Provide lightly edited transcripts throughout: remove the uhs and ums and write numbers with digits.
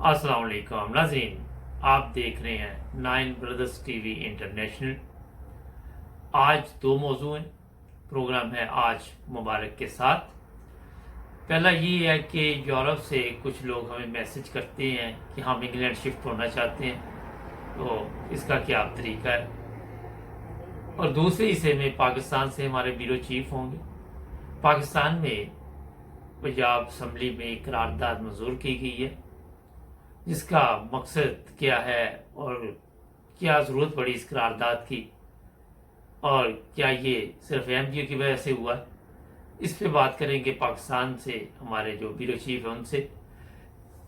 अस्सलाम वालेकुम नाज़रीन, आप देख रहे हैं नाइन ब्रदर्स टीवी इंटरनेशनल। आज दो मौजू हैं। प्रोग्राम है आज मुबारक के साथ। पहला ये है कि यूरोप से कुछ लोग हमें मैसेज करते हैं कि हम इंग्लैंड शिफ्ट होना चाहते हैं, तो इसका क्या तरीका है। और दूसरे हिस्से में पाकिस्तान से हमारे ब्यूरो चीफ होंगे। पाकिस्तान में पंजाब असम्बली में एक करारदाद मंजूर की गई है, जिसका मकसद क्या है और क्या ज़रूरत पड़ी इस करारदाद की, और क्या ये सिर्फ एमपीओ की वजह से हुआ है। इस पे बात करेंगे पाकिस्तान से हमारे जो ब्यूरो चीफ हैं उनसे।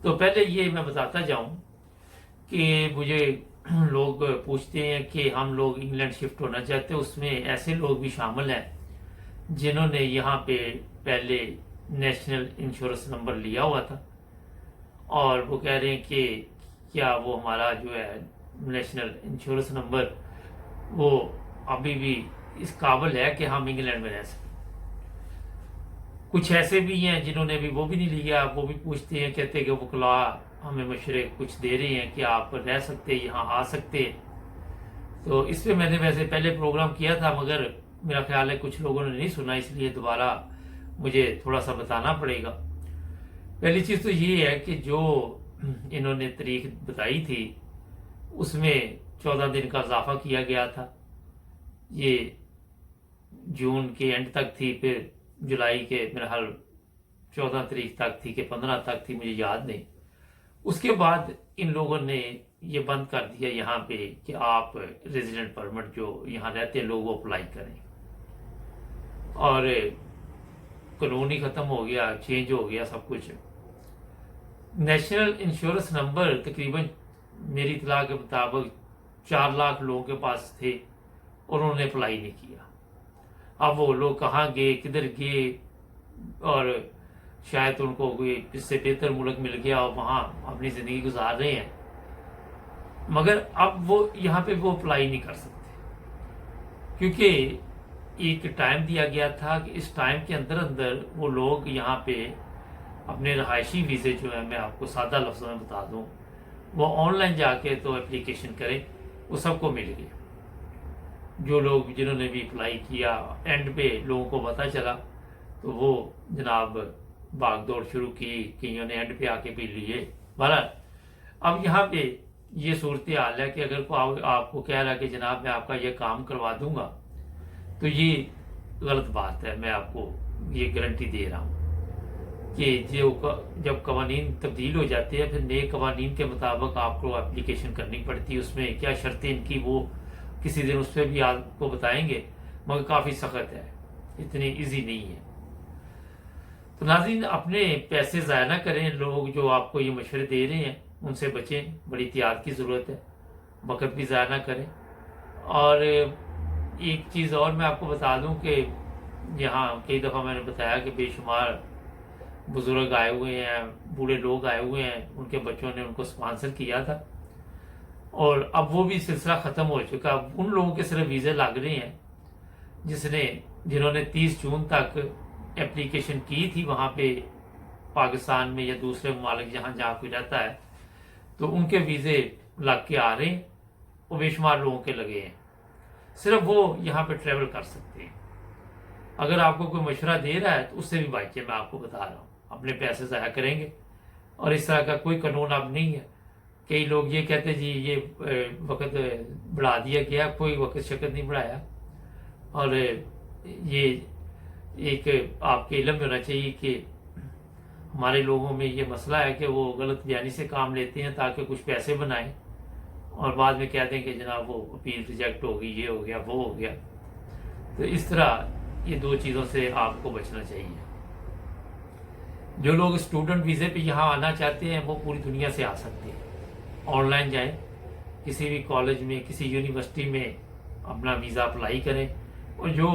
तो पहले ये मैं बताता जाऊं कि मुझे लोग पूछते हैं कि हम लोग इंग्लैंड शिफ्ट होना चाहते हैं, उसमें ऐसे लोग भी शामिल हैं जिन्होंने यहाँ पे पहले नेशनल इंश्योरेंस नंबर लिया हुआ था, और वो कह रहे हैं कि क्या वो हमारा जो है नेशनल इंश्योरेंस नंबर वो अभी भी इस काबिल है कि हम इंग्लैंड में रह सकें। कुछ ऐसे भी हैं जिन्होंने भी वो भी नहीं लिया, वो भी पूछते हैं, कहते हैं कि वकला हमें मशवरे कुछ दे रहे हैं कि आप रह सकते हैं, यहाँ आ सकते हैं। तो इस पर मैंने वैसे पहले प्रोग्राम किया था, मगर मेरा ख्याल है कुछ लोगों ने नहीं सुना, इसलिए दोबारा मुझे थोड़ा सा बताना पड़ेगा। पहली चीज़ तो ये है कि जो इन्होंने तारीख बताई थी उसमें 14 दिन का इजाफा किया गया था। ये जून के एंड तक थी, फिर जुलाई के मेरा हाल 14 तारीख तक थी कि 15 तक थी, मुझे याद नहीं। उसके बाद इन लोगों ने ये बंद कर दिया यहाँ पे कि आप रेजिडेंट परमिट जो यहाँ रहते हैं लोग वो अप्लाई करें, और कानून ही खत्म हो गया, चेंज हो गया सब कुछ। नेशनल इंश्योरेंस नंबर तकरीबन मेरी इतला के मुताबिक 4 लाख लोगों के पास थे और उन्होंने अप्लाई नहीं किया। अब वो लोग कहाँ गए, किधर गए, और शायद उनको कोई इससे बेहतर मुल्क मिल गया और वहाँ अपनी ज़िंदगी गुजार रहे हैं, मगर अब वो यहाँ पे वो अप्लाई नहीं कर सकते, क्योंकि एक टाइम दिया गया था कि इस टाइम के अंदर अंदर वो लोग यहाँ पे अपने रहायशी वीज़े जो है, मैं आपको सादा लफ्ज़ों में बता दूँ, वो ऑनलाइन जाके तो एप्लीकेशन करें, वो सबको मिल गया। जो लोग जिन्होंने भी अप्लाई किया, एंड पे लोगों को पता चला तो वो जनाब भाग दौड़ शुरू की, कईयों ने एंड पे आके भी लिए। बहरहाल अब यहाँ पे ये सूरत हाल है कि अगर को आपको कह रहा है कि जनाब मैं आपका ये काम करवा दूंगा, तो ये गलत बात है। मैं आपको ये गारंटी दे रहा हूँ कि जब कवानीन तब्दील हो जाते हैं, फिर नए कवानीन के मुताबिक आपको एप्लीकेशन करनी पड़ती है। उसमें क्या शर्तें इनकी वो किसी दिन उस पर भी आपको बताएंगे, मगर काफ़ी सख्त है, इतनी इजी नहीं है। तो नाज़रीन, अपने पैसे ज़ाया ना करें। लोग जो आपको ये मशवरे दे रहे हैं उनसे बचें, बड़ी एहतियात की ज़रूरत है, वक़्त भी ज़ाया ना करें। और एक चीज़ और मैं आपको बता दूं कि यहाँ कई दफ़ा मैंने बताया कि बेशुमार बुज़ुर्ग आए हुए हैं, बूढ़े लोग आए हुए हैं, उनके बच्चों ने उनको स्पॉन्सर किया था, और अब वो भी सिलसिला ख़त्म हो चुका। अब उन लोगों के सिर्फ वीज़े लग रहे हैं जिन्होंने 30 जून तक एप्लीकेशन की थी वहाँ पे पाकिस्तान में या दूसरे ममालिक जहाँ जहाँ कोई रहता है, तो उनके वीज़े लग के आ रहे हैं, वो बेशुमार लोगों के लगे हैं। सिर्फ वो यहाँ पे ट्रेवल कर सकते हैं। अगर आपको कोई मशवरा दे रहा है तो उससे भी बचिए, मैं आपको बता रहा हूँ, अपने पैसे ज़ाया करेंगे। और इस तरह का कोई कानून अब नहीं है। कई लोग ये कहते जी ये वक्त बढ़ा दिया गया, कोई वक्त शकत नहीं बढ़ाया। और ये एक आपके इल्म में होना चाहिए कि हमारे लोगों में ये मसला है कि वो गलत बयानी से काम लेते हैं ताकि कुछ पैसे बनाएं, और बाद में कहते हैं कि जनाब वो अपील रिजेक्ट होगी, ये हो गया, वो हो गया। तो इस तरह ये दो चीज़ों से आपको बचना चाहिए। जो लोग स्टूडेंट वीज़े पे यहाँ आना चाहते हैं वो पूरी दुनिया से आ सकते हैं। ऑनलाइन जाएं, किसी भी कॉलेज में, किसी यूनिवर्सिटी में अपना वीज़ा अप्लाई करें, और जो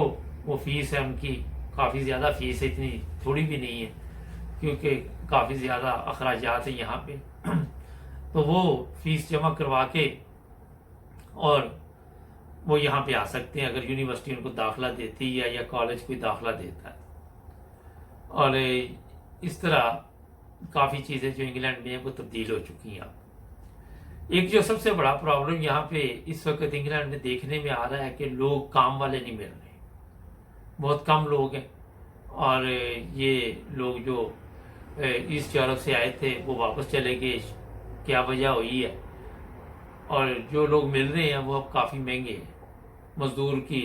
वो फ़ीस है उनकी काफ़ी ज़्यादा फ़ीस है, इतनी थोड़ी भी नहीं है, क्योंकि काफ़ी ज़्यादा अखराजात है यहाँ पे। तो वो फ़ीस जमा करवा के और वो यहाँ पे आ सकते हैं, अगर यूनिवर्सिटी उनको दाखिला देती है या कॉलेज कोई दाखिला देता है। और इस तरह काफ़ी चीज़ें जो इंग्लैंड में हैं वो तब्दील हो चुकी हैं अब। एक जो सबसे बड़ा प्रॉब्लम यहाँ पे इस वक्त इंग्लैंड में देखने में आ रहा है कि लोग काम वाले नहीं मिल रहे, बहुत कम लोग हैं। और ये लोग जो ईस्ट यूरोप से आए थे वो वापस चले गए, क्या वजह हुई है। और जो लोग मिल रहे हैं वो अब काफ़ी महंगे हैं। मजदूर की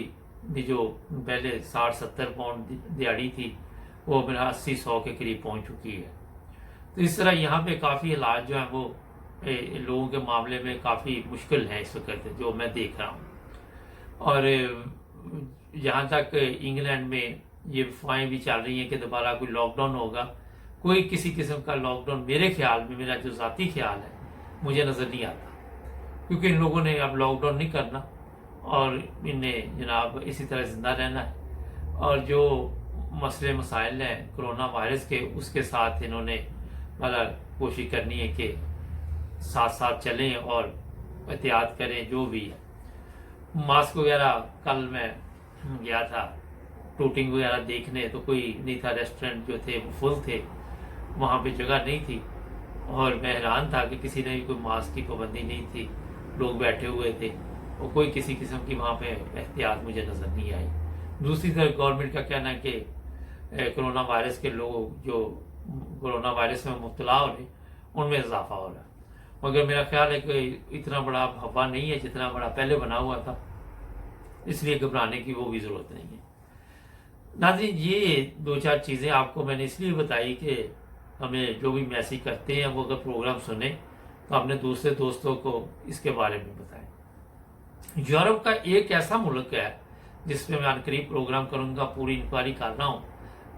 भी जो पहले 60-70 पाउंड दिहाड़ी थी वो मेरा 80-100 के करीब पहुंच चुकी है। तो इस तरह यहाँ पे काफ़ी हालात जो हैं वो लोगों के मामले में काफ़ी मुश्किल है इस वक्त जो मैं देख रहा हूँ। और जहाँ तक इंग्लैंड में ये अफवाहें भी चल रही हैं कि दोबारा कोई लॉकडाउन होगा, कोई किसी किस्म का लॉकडाउन मेरे ख्याल में, मेरा जो ज़ाती ख्याल है, मुझे नज़र नहीं आता। क्योंकि इन लोगों ने अब लॉकडाउन नहीं करना और इन्हें जनाब इसी तरह ज़िंदा रहना है। और जो मसले मसाइल हैं कोरोना वायरस के, उसके साथ इन्होंने मतलब कोशिश करनी है कि साथ साथ चलें और एहतियात करें जो भी है। मास्क वगैरह, कल मैं गया था टूटिंग वगैरह देखने, तो कोई नहीं था, रेस्टोरेंट जो थे वो फुल थे, वहाँ पे जगह नहीं थी। और मैं हैरान था कि किसी ने भी कोई मास्क की पाबंदी नहीं थी, लोग बैठे हुए थे और कोई किसी किस्म की वहाँ पे एहतियात मुझे नज़र नहीं आई। दूसरी तरफ गवर्नमेंट का कहना है कि कोरोना वायरस के लोग जो कोरोना वायरस में मुब्तला हो रहे उनमें इजाफा हो रहा है, मगर मेरा ख्याल है कि इतना बड़ा हवा नहीं है जितना बड़ा पहले बना हुआ था, इसलिए घबराने की वो भी ज़रूरत नहीं है। नाज़रीन, ये 2-4 चीज़ें आपको मैंने इसलिए बताई कि हमें जो भी मैसेज करते हैं वो अगर प्रोग्राम सुने तो अपने दूसरे दोस्तों को इसके बारे में बताएं। यूरोप का एक ऐसा मुल्क है जिसमें मैं अनकरीब प्रोग्राम करूंगा, पूरी इंक्वायरी कर रहा हूँ,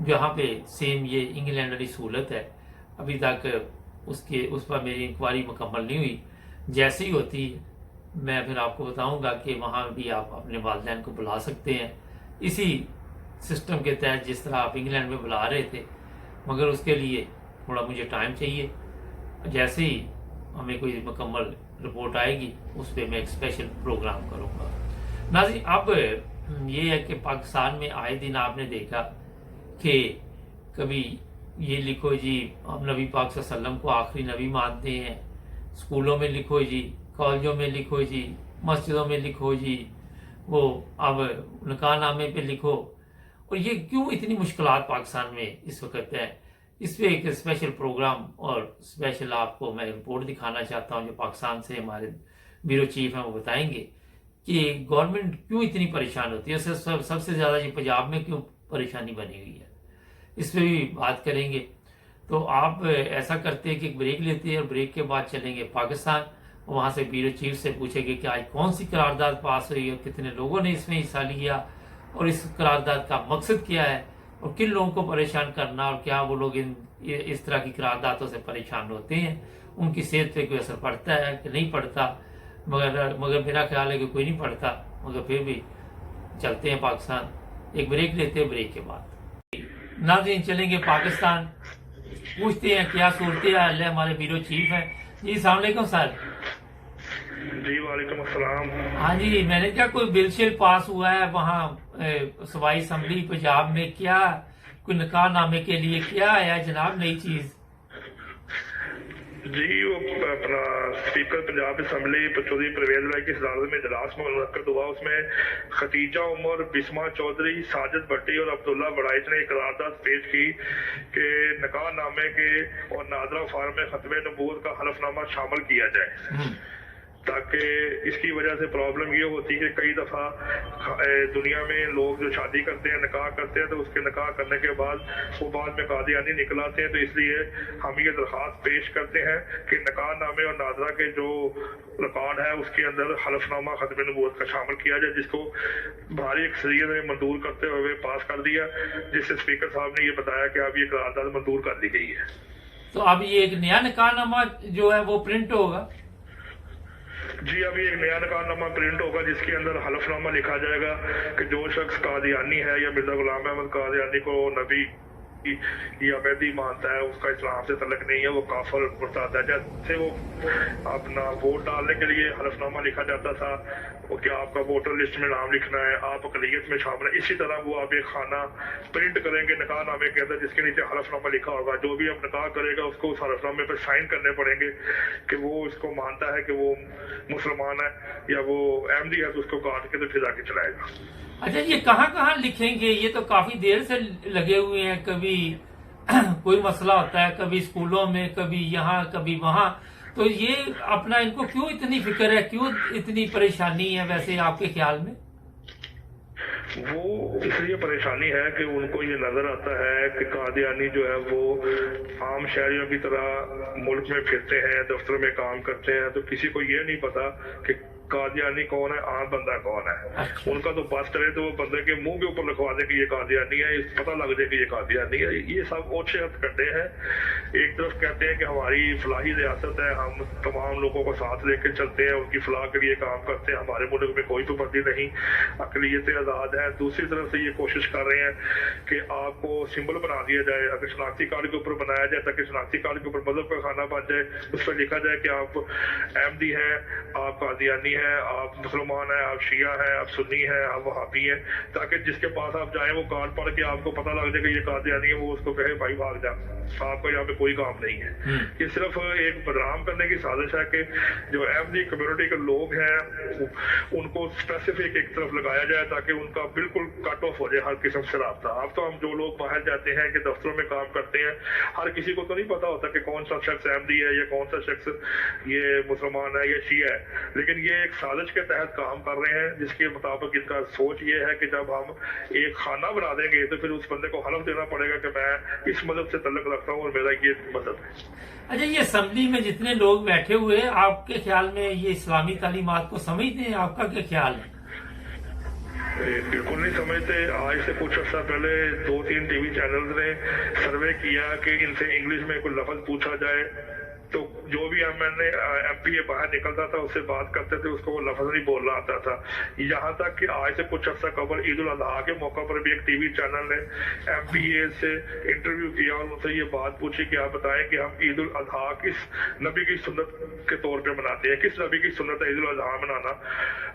जहाँ पे सेम ये इंग्लैंड वाली सहूलत है। अभी तक उस पर मेरी इंक्वायरी मुकम्मल नहीं हुई। जैसे ही होती है मैं फिर आपको बताऊंगा कि वहाँ भी आप अपने वालिदैन को बुला सकते हैं, इसी सिस्टम के तहत जिस तरह आप इंग्लैंड में बुला रहे थे, मगर उसके लिए थोड़ा मुझे टाइम चाहिए। जैसे ही हमें कोई मुकम्मल रिपोर्ट आएगी उस पर मैं एक स्पेशल प्रोग्राम करूँगा। नाज़रीन, अब ये है कि पाकिस्तान में आए दिन आपने देखा कि कभी ये लिखो जी हम नबी पाक सल्लल्लाहु अलैहि वसल्लम को आखिरी नबी मानते हैं, स्कूलों में लिखो जी, कॉलेजों में लिखो जी, मस्जिदों में लिखो जी, वो अब निकाहनामे पे लिखो। और ये क्यों इतनी मुश्किलात पाकिस्तान में इस वक्त है, इस पर एक स्पेशल प्रोग्राम और स्पेशल आपको मैं रिपोर्ट दिखाना चाहता हूँ जो पाकिस्तान से हमारे ब्यूरो चीफ हैं वो बताएंगे कि गवर्नमेंट क्यों इतनी परेशान होती है। सबसे ज़्यादा ये पंजाब में क्यों परेशानी बनी हुई है, इस पर भी बात करेंगे। तो आप ऐसा करते हैं कि एक ब्रेक लेते हैं और ब्रेक के बाद चलेंगे पाकिस्तान, वहाँ से ब्यूरो चीफ से पूछेंगे कि आज कौन सी करारदाद पास हुई और कितने लोगों ने इसमें हिस्सा लिया और इस करारदाद का मकसद क्या है और किन लोगों को परेशान करना, और क्या वो लोग इस तरह की करारदादों से परेशान होते हैं, उनकी सेहत पे कोई असर पड़ता है कि नहीं पड़ता। मगर मेरा ख्याल है कि कोई नहीं पड़ता, मगर फिर भी चलते हैं पाकिस्तान। एक ब्रेक लेते हैं, ब्रेक के बाद नाज़रीन चलेंगे पाकिस्तान, पूछते हैं क्या सूरत हाल है। हमारे ब्यूरो चीफ हैं जी। अस्सलाम वालेकुम सर। जी वालेकुम अस्सलाम। हाँ जी, मैंने क्या कोई बिल शिल पास हुआ है वहाँ सूबाई असम्बली पंजाब में, क्या कोई निकाहनामे के लिए क्या है जनाब नई चीज? जी वो अपना स्पीकर पंजाब असम्बली चौधरी परवेज राय की सदारत में इजलास मुनक्कद हुआ। उसमें खतीजा उमर, बिस्मा चौधरी, साजिद भट्टी और अब्दुल्ला बड़ाइच ने करारदाद पेश की कि निकाहनामे के और नादरा फार्म में खत्म नबूवत का हलफनामा शामिल किया जाए, ताकि इसकी वजह से प्रॉब्लम ये होती है कि कई दफ़ा दुनिया में लोग जो शादी करते हैं, निकाह करते हैं, तो उसके निकाह करने के बाद वो बाद में कादियानी निकल आते हैं। तो इसलिए हम ये दरख्वास्त पेश करते हैं कि निकाहनामे और नादरा के जो रिकॉर्ड है उसके अंदर हलफनामा खत्म नबूवत का शामिल किया जाए, जिसको भारी अक्सरियत ने मंजूर करते हुए पास कर दिया, जिससे स्पीकर साहब ने ये बताया कि अब ये करारदाद मंजूर कर दी गई है। तो अब ये एक नया निकाहनामा जो है वो प्रिंट होगा? जी, अभी एक नया निकाहनामा प्रिंट होगा जिसके अंदर हलफनामा लिखा जाएगा कि जो शख्स कादियानी है या मिर्जा गुलाम अहमद कादियानी को नबी या मेहदी मानता है उसका इस्लाम से तल्लुक नहीं है, वो काफिर मुर्ताद है। जैसे वो अपना वोट डालने के लिए हलफनामा लिखा जाता था वो कि आपका वोटर लिस्ट में नाम लिखना है, आप अकलियत में शामिल है, इसी तरह वो आप एक खाना प्रिंट करेंगे निकाह नामे के अंदर जिसके नीचे हलफनामा लिखा होगा। जो भी अब निकाह करेगा उसको उस हलफनामे पर साइन करने पड़ेंगे कि वो इसको मानता है कि वो मुसलमान है या वो अहमदी है, तो उसको काट के तो फिर आगे चलाएगा। अच्छा, ये कहाँ कहाँ लिखेंगे? ये तो काफी देर से लगे हुए हैं, कभी कोई मसला होता है, कभी स्कूलों में, कभी यहाँ कभी वहाँ, तो ये अपना इनको क्यों इतनी फिक्र है, क्यों इतनी परेशानी है वैसे आपके ख्याल में? वो इसलिए परेशानी है कि उनको ये नजर आता है कि कादियानी जो है वो आम शहरियों की तरह मुल्क में फिरते हैं, दफ्तरों में काम करते हैं, तो किसी को ये नहीं पता कि कादियानी कौन है, आम बंदा कौन है। उनका तो बस चले तो वो बंदे के मुंह के ऊपर लिखवा दे कि ये कादियानी है, पता लग जाए कि ये कादियानी है। ये सब ओछे हथ करते हैं। एक तरफ कहते हैं कि हमारी फलाही रियासत है, हम तमाम लोगों को साथ लेके चलते हैं, उनकी फलाह के लिए काम करते हैं, हमारे मुल्क में कोई पाबंदी नहीं, अकलियत आज़ाद है। दूसरी तरफ से ये कोशिश कर रहे हैं कि आपको सिंबल बना दिया जाए, अगर शनाख्ती कार्ड के ऊपर बनाया जाए ताकि शनाख्ती कार्ड के ऊपर मजहब का खाना बन जाए, उस पर लिखा जाए कि आप अहमदी हैं, आप कादियानी हैं, आप मुसलमान हैं, आप शिया हैं, आप सुन्नी हैं, आप वहाबी हैं, ताकि जिसके पास आप जाएं वो कार्ड पढ़ के आपको पता लग जाए कि ये कादियानी है, वो उसको कहे भाई भाग जा, आपका यहाँ पे कोई काम नहीं है। ये सिर्फ एक बदनाम करने की साजिश है कि जो अहमदी कम्युनिटी के लोग हैं उनको स्पेसिफिक एक तरफ लगाया जाए ताकि उनका बिल्कुल कट ऑफ हो जाए हर किस्म से रास्ता। अब तो हम जो लोग बाहर जाते हैं कि दफ्तरों में काम करते हैं, हर किसी को तो नहीं पता होता कि कौन सा शख्स अहमदी है या कौन सा शख्स ये मुसलमान है या शिया है, लेकिन ये एक साजिश के तहत काम कर रहे हैं जिसके मुताबिक इनका सोच ये है कि जब हम एक खाना बना देंगे तो फिर उस बंदे को हलफ देना पड़ेगा कि मैं इस मजहब से तल्लुक रखता हूँ और मेरा ये मजहब है। अच्छा, ये असेंबली में जितने लोग बैठे हुए हैं, आपके ख्याल में ये इस्लामी तालीमात को समझते हैं? आपका क्या ख्याल है? बिल्कुल नहीं समझते। आज से कुछ अर्सा पहले 2-3 टीवी चैनल्स ने सर्वे किया कि इनसे इंग्लिश में कोई लफ्ज पूछा जाए तो जो भी एमपी बाहर निकलता था उससे बात करते थे, उसको वो लफ्ज नहीं बोलना आता था। यहाँ तक कि आज से कुछ अर्सा कबल ईद उल अजहा के मौका पर भी एक टीवी चैनल ने एमपीए से इंटरव्यू किया और उनसे ये बात पूछी कि आप बताएं कि हम ईद उल अजहा किस नबी की सुन्नत के तौर पे मनाते हैं, किस नबी की सुन्नत है ईद उल अजहा मनाना।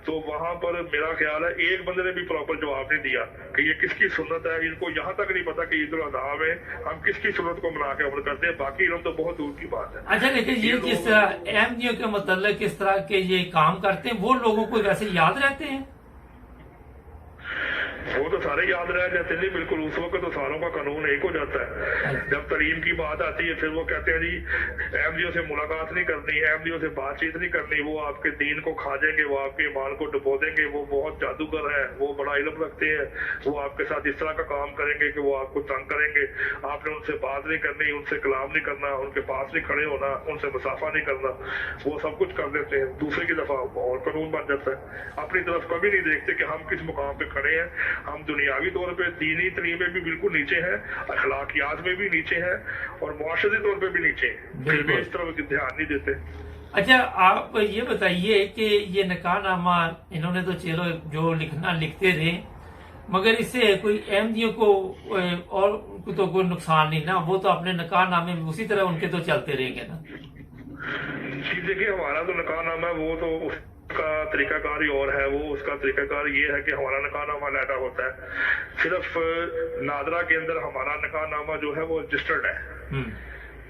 तो वहां पर मेरा ख्याल है एक बंदे ने भी प्रॉपर जवाब नहीं दिया कि ये किसकी सुन्नत है। इनको यहाँ तक नहीं पता कि ईद उल अजहा में हम किसकी सुन्नत को मना के अमल करते हैं, बाकी इल्म तो बहुत दूर की बात है। अच्छा, लेकिन ये जिस तरह अहमदियों के मतलब किस तरह के ये काम करते हैं, वो लोगों को वैसे याद रहते हैं? वो तो सारे याद रह जाते नहीं, बिल्कुल। उस वक्त तो सारों का कानून एक हो जाता है। जब तरीम की बात आती है फिर वो कहते हैं जी अहमदियों से मुलाकात नहीं करनी, अहमदियों से बातचीत नहीं करनी, वो आपके दीन को खा जाएंगे, वो आपके ईमान को डुबो देंगे, वो बहुत जादूगर है, वो बड़ा इल्म रखते हैं, वो आपके साथ इस तरह का काम करेंगे कि वो आपको तंग करेंगे, आपने उनसे बात नहीं करनी, उनसे कलाम नहीं करना, उनके पास नहीं खड़े होना, उनसे मुसाफा नहीं करना, वो सब कुछ कर देते हैं। दूसरे की दफा और कानून बन जाता है। अपनी तरफ कभी नहीं देखते कि हम किस मुकाम पे खड़े हैं। हम दुनियावी तौर पे दीनी तरीम में भी बिल्कुल नीचे हैं, अखलाकियात में भी नीचे हैं और मुआशरी तौर पे भी नीचे हैं, फिर भी इस तरफ ध्यान नहीं देते। अच्छा, आप ये बताइए कि ये निकाहनामा इन्होंने तो चलो जो लिखना लिखते रहे, मगर इससे कोई अहमदियों को और तो कोई नुकसान नहीं ना, वो तो अपने निकाहनामे में उसी तरह उनके तो चलते रहेंगे ना। जी देखिए, हमारा तो निकाहनामा है वो तो उसका तरीकाकार ही और है। वो उसका तरीकाकार ये है कि हमारा निकाहनामा लैटा होता है, सिर्फ नादरा के अंदर हमारा निकाहनामा जो है वो रजिस्टर्ड है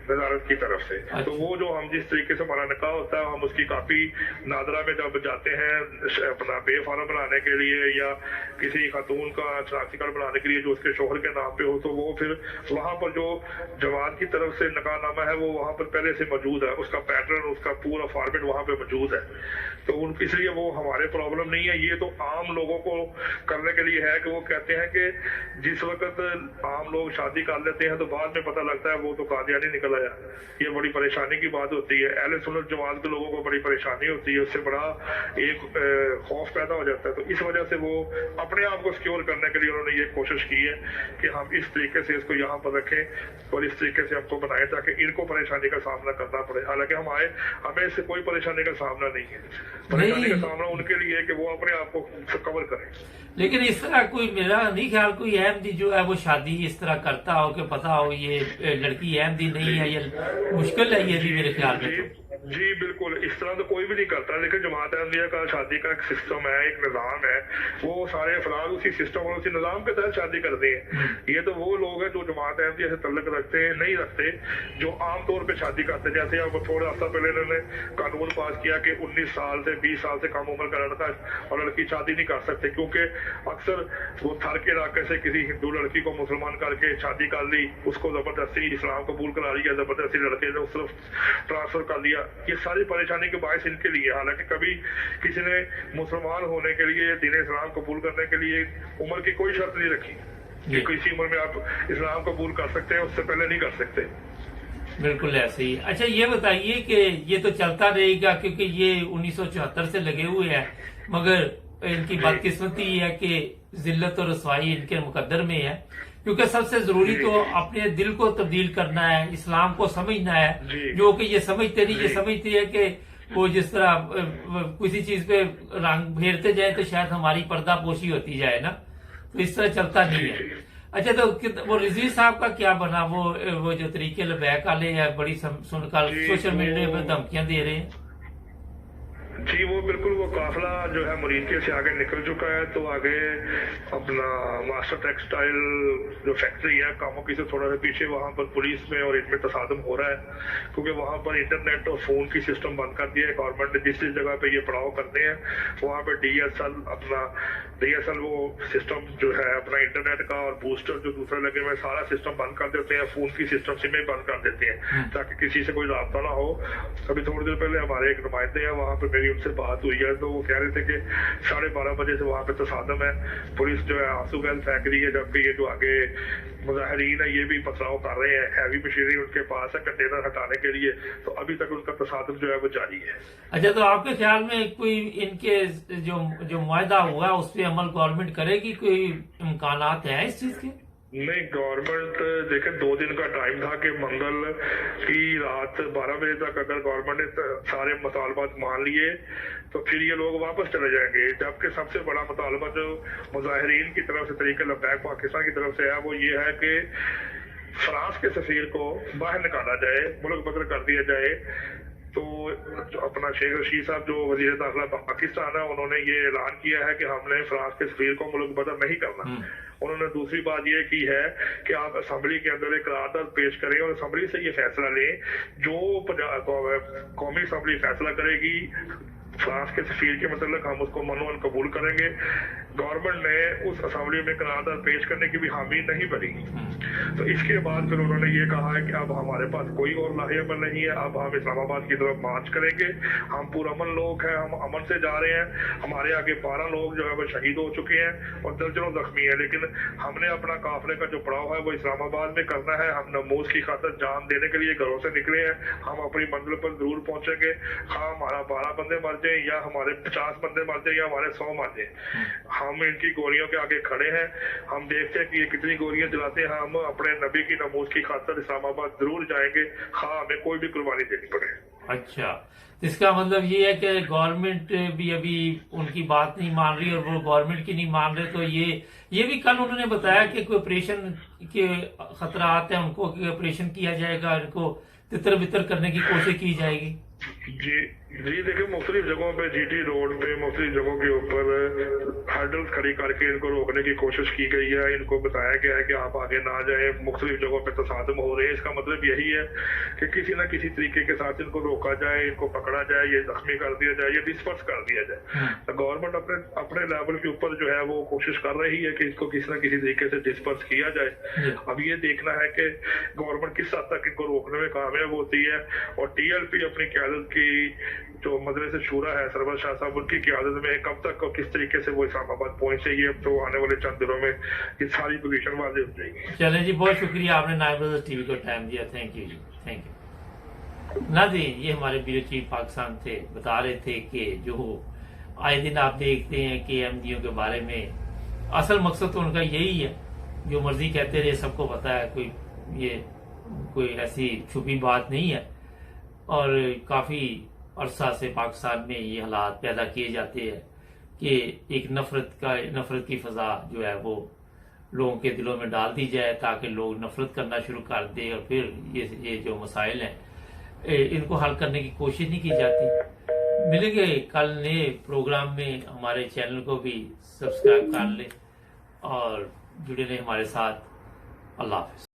वजारत की तरफ से। तो वो जो हम जिस तरीके से हमारा निकाह होता है हम उसकी कापी नादरा में जब जाते हैं अपना पे फार्म बनाने के लिए या किसी खातून का शनाख्ती कार्ड बनाने के लिए जो उसके शोहर के नाम पे हो, तो वो फिर वहां पर जो जवान की तरफ से निकाहनामा है वो वहां पर पहले से मौजूद है, उसका पैटर्न उसका पूरा फॉर्मेट वहां पे मौजूद है। तो इसलिए वो हमारे प्रॉब्लम नहीं है। ये तो आम लोगों को करने के लिए है कि वो कहते हैं कि जिस वक्त आम लोग शादी कर लेते हैं तो बाद में पता लगता है वो तो कादियानी निकल करवाया। ये बड़ी परेशानी की बात होती है, अहले सुन्नत जमात के लोगों को बड़ी परेशानी होती है, उससे बड़ा एक खौफ पैदा हो जाता है। तो इस वजह से वो अपने आप को सिक्योर करने के लिए उन्होंने ये कोशिश की है कि हम इस तरीके से इसको यहाँ पर रखें और इस तरीके से हमको बनाए ताकि इनको परेशानी का सामना करना पड़े। हालांकि हमें इससे कोई परेशानी का सामना नहीं है, परेशानी का सामना उनके लिए है कि वो अपने आप को कवर करें। लेकिन इस तरह कोई, मेरा नहीं ख्याल कोई अहमदी जो है वो शादी इस तरह करता हो कि पता हो ये लड़की अहमदी नहीं है, ये मुश्किल है ये भी मेरे ख्याल में। जी बिल्कुल, इस तरह तो कोई भी नहीं करता, लेकिन जमात अहमदिया का शादी का एक सिस्टम है, एक निज़ाम है, वो सारे अफराद उसी सिस्टम और उसी निज़ाम के तहत शादी करते हैं। ये तो वो लोग हैं जो जमात अहमदिया से तल्लुक रखते हैं, नहीं रखते, जो आम तौर पे शादी करते हैं। जैसे अब थोड़ा हफ्ता पहले इन्होंने कानून पास किया कि 19 साल से 20 साल से कम उम्र का लड़का और लड़की शादी नहीं कर सकते, क्योंकि अक्सर वो थर के इलाके से किसी हिंदू लड़की को मुसलमान करके शादी कर ली, उसको जबरदस्ती इस्लाम कबूल करा लिया, जबरदस्ती लड़के ने उस तरफ ट्रांसफर कर लिया। ये सारी परेशानी के बायस इनके लिए। हालांकि कभी किसी ने मुसलमान होने के लिए, दीन इस्लाम कबूल करने के लिए उम्र की कोई शर्त नहीं रखी कि किसी उम्र में आप इस्लाम कबूल कर सकते हैं, उससे पहले नहीं कर सकते। बिल्कुल ऐसे ही। अच्छा ये बताइए कि ये तो चलता रहेगा क्योंकि ये 1974 से लगे हुए हैं, मगर इनकी बदकिस्मती है कि जिल्लत और रसवाई इनके मुकद्दर में है, क्योंकि सबसे जरूरी तो अपने दिल को तब्दील करना है, इस्लाम को समझना है, जो कि ये समझते नहीं। ये समझती है कि वो जिस तरह किसी चीज पे रंग फेरते जाए तो शायद हमारी पर्दापोशी होती जाए ना, तो इस तरह चलता नहीं है। अच्छा तो वो रिजवी साहब का क्या बना? वो जो तरीके लबैक वाले है, बड़ी सुनकर सोशल मीडिया पर धमकियां दे रहे हैं। जी वो बिल्कुल, वो काफिला जो है मरीके से आगे निकल चुका है। तो आगे अपना मास्टर टेक्सटाइल जो फैक्ट्री है कामोकी से थोड़ा सा पीछे, वहां पर पुलिस में और इनमें तसादम हो रहा है, क्योंकि वहां पर इंटरनेट और फोन की सिस्टम बंद कर दिया है गवर्नमेंट ने। जिस जगह पे ये पड़ाव करते हैं वहां पर DSL वो सिस्टम जो है अपना इंटरनेट का और बूस्टर जो दूसरे लगे हुए सारा सिस्टम बंद कर देते हैं, फोन की सिस्टम सिमें बंद कर देते हैं ताकि किसी से कोई रास्ता ना हो। अभी थोड़ी देर पहले हमारे एक नुमाइंदे हैं वहां पर, मेरी उनसे बात हुई है, तो वो कह रहे थे कि 12:30 बजे से वहां पे तसादम है, पुलिस जो है आंसू गैस फेंक रही है, जबकि ये जो आगे मुजाहिरीन है ये भी पथराव कर रहे हैं, हैवी मशीनरी उनके पास है कंटेनर हटाने के लिए, तो अभी तक उनका तसादम जो है वो जारी है। अच्छा तो आपके ख्याल में कोई इनके जो मुआहदा हुआ उस पर अमल गवर्नमेंट करेगी? कोई इम्कानात है इस चीज के? नहीं, गवर्नमेंट देखें 2 दिन का टाइम था कि मंगल की रात 12 बजे तक अगर गवर्नमेंट ने सारे मुतालबात मान लिए तो फिर ये लोग वापस चले जाएंगे। जबकि सबसे बड़ा मुतालबा जो मुजाहिरीन की तरफ से, तरीके लबैक पाकिस्तान की तरफ से है, वो ये है कि फ्रांस के सफीर को बाहर निकाला जाए, मुल्क बदल कर दिया जाए। तो अपना शेख रशीद साहब जो वजीर दाखिला पाकिस्तान है, उन्होंने ये ऐलान किया है कि हमने फ्रांस के सफीर को मुल्क बदल नहीं करना। उन्होंने दूसरी बात ये की है कि आप असेंबली के अंदर एक करारदाद पेश करें और असेंबली से ये फैसला लें, जो कौमी असेंबली फैसला करेगी फ्रांस के सफीर के मतलब हम उसको मनोन कबूल करेंगे। गवर्नमेंट ने उस असेंबली में करारदाद पेश करने की भी हामी नहीं भरी। तो इसके बाद फिर उन्होंने ये कहा है कि अब हमारे पास कोई और लाहेअमल नहीं है, अब हम इस्लामाबाद की तरफ मार्च करेंगे। हम पुरअमन लोग हैं, हम अमन से जा रहे हैं। हमारे आगे 12 लोग जो है वो शहीद हो चुके हैं और दर्जनों जख्मी है, लेकिन हमने अपना काफिले का जो पड़ाव है वो इस्लामाबाद में करना है। हम नमूज की खातिर जान देने के लिए घरों से निकले हैं, हम अपनी मंजिल पर जरूर पहुंचेंगे। हाँ, हमारा 12 बंदे मर जाए या हमारे 50 बंदे मर जाए या हमारे 100 मर जाए, हम इनकी गोलियों के आगे खड़े हैं। हम देखते हैं कि ये कितनी गोलियां जलाते हैं, हम अपने नबी की नमूज की खातिर इस्लामाबाद जरूर जाएंगे, हाँ हमें कोई भी कुर्बानी देनी पड़े। अच्छा, इसका मतलब ये है कि गवर्नमेंट भी अभी उनकी बात नहीं मान रही और वो गवर्नमेंट की नहीं मान रहे। तो ये भी कल उन्होंने बताया कि कोई ऑपरेशन के खतरात हैं उनको, कि ऑपरेशन किया जाएगा, इनको तितर बितर करने की कोशिश की जाएगी। जी देखिए, मुख्तलिफ जगहों पे GT रोड पे मुख्तलिफ जगहों के ऊपर हर्डल्स खड़ी करके इनको रोकने की कोशिश की गई है। इनको बताया गया है कि आप आगे ना जाए। मुख्तलिफ जगहों पे तसादम हो रहे हैं। इसका मतलब यही है कि किसी न किसी तरीके के साथ इनको रोका जाए, इनको पकड़ा जाए, ये जख्मी कर दिया जाए, ये डिस्पर्स कर दिया जाए। तो गवर्नमेंट अपने लेवल के ऊपर जो है वो कोशिश कर रही है कि इसको किसी न किसी तरीके से डिस्पर्स किया जाए। अब ये देखना है कि गवर्नमेंट किस हद तक इनको रोकने में कामयाब होती है। और TLP अपनी क़यादत की जो मजलिस शूरा है, सरवर शाह साहब, उनकी क़यादत में कब तक और किस तरीके से वो इस्लामाबाद पहुंचेगी, तो आने वाले चंद दिनों में ये सारी पोजीशन वाजे हो जाएगी। चलें जी, बहुत शुक्रिया, आपने नाइब टीवी को टाइम दिया। थैंक यू जी। Thank you. नाज़रीन, ये हमारे ब्यूरो चीफ पाकिस्तान थे, बता रहे थे कि जो आए दिन आप देखते हैं कि अहमदियों के बारे में असल मकसद तो उनका यही है, जो मर्जी कहते रहे, सबको पता है, कोई ऐसी छुपी बात नहीं है। और काफ़ी अरसा से पाकिस्तान में ये हालात पैदा किए जाते हैं कि एक नफरत की फ़ज़ा जो है वो लोगों के दिलों में डाल दी जाए ताकि लोग नफरत करना शुरू कर दें, और फिर ये जो मसाइल हैं इनको हल करने की कोशिश नहीं की जाती। मिलेंगे कल नए प्रोग्राम में। हमारे चैनल को भी सब्सक्राइब कर लें और जुड़े रहें हमारे साथ। अल्लाह हाफ़िज़।